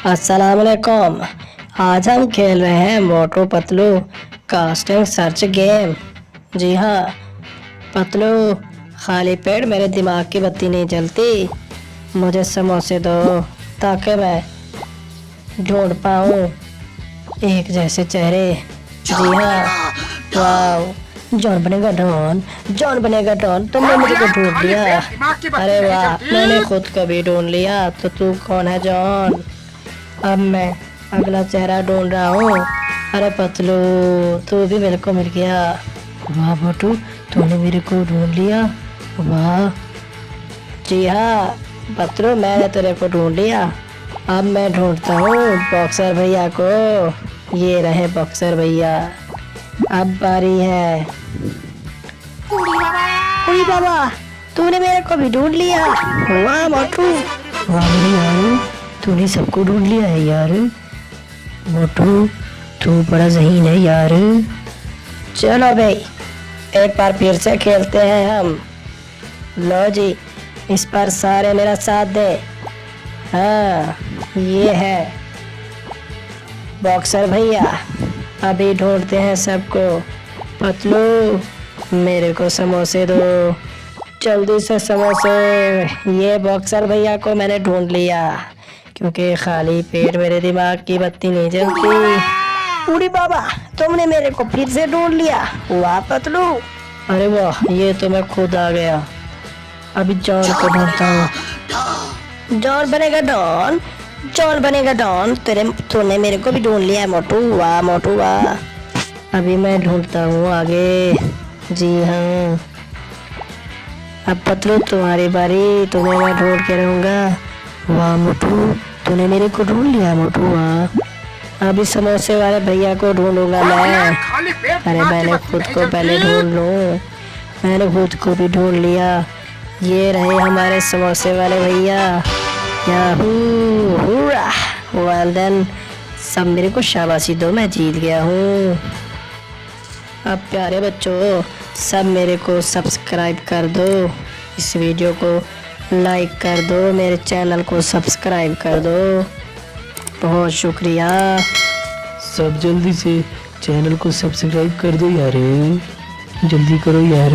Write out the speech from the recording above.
अस्सलाम वालेकुम। आज हम खेल रहे हैं Motu Patlu casting search game. जी हाँ पतलू, खाली पेट मेरे दिमाग की बत्ती नहीं जलती। मुझे समोसे दो ताकि मैं ढूंढ पाऊँ एक जैसे चेहरे। जी हाँ, वाह, जॉन बनेगा डॉन, जॉन बनेगा डॉन। तुमने मुझे को ढूंढ लिया। अरे वाह, मैंने खुद को भी ढूंढ लिया। तो तू कौन है जॉन? अब मैं अगला चेहरा ढूंढ रहा हूँ। अरे पतलू, तू भी मेरे को मिल गया। वाह मोटू, तूने मेरे को ढूंढ लिया। वाह। जी हाँ पतलू, मैंने तेरे को ढूंढ लिया। अब मैं ढूंढता हूँ बॉक्सर भैया को। ये रहे बॉक्सर भैया। अब बारी है। उड़ी बाबा, तूने मेरे को भी ढूंढ लिया। वाह मोटू, वाह मेरे यार, तूने सबको ढूंढ लिया है यार। मोटू, तू बड़ा ज़हीन है यार। चलो भाई, एक बार फिर से खेलते हैं हम। लो जी, इस पर सारे मेरा साथ दे। हाँ, ये है बॉक्सर भैया। अभी ढूंढते हैं सबको। पतलू, मेरे को समोसे दो, जल्दी से समोसे। ये बॉक्सर भैया को मैंने ढूंढ लिया क्योंकि खाली पेट मेरे दिमाग की बत्ती नहीं जलती। उड़ी बाबा, तुमने मेरे को फिर से ढूंढ लिया। वाह पतलू। अरे वाह, ये तो मैं खुद आ गया। अभी जॉन को ढूंढता हूँ। जॉन बनेगा डॉन, जॉन बनेगा डॉन। तूने मेरे को भी ढूंढ लिया है मोटू। वाह मोटू वाह। अभी मैं ढूंढता हूँ आगे। जी हाँ, अब पतलू तुम्हारी बारी, तुम्हें मैं ढूंढ के रहूँगा। वाह मोटू, तूने मेरे को ढूंढ लिया मोटू। वाह। अभी समोसे वाले भैया को ढूंढूंगा मैं। अरे मैंने खुद को पहले ढूंढ लूँ। मैंने खुद को भी ढूंढ लिया। ये रहे हमारे समोसे वाले भैया। Yahoo, hurrah, well then. सब मेरे को शाबाशी दो, मैं जीत गया हूँ। अब प्यारे बच्चों, सब मेरे को सब्सक्राइब कर दो, इस वीडियो को लाइक कर दो, मेरे चैनल को सब्सक्राइब कर दो। बहुत शुक्रिया। सब जल्दी से चैनल को सब्सक्राइब कर दो यार, जल्दी करो यार।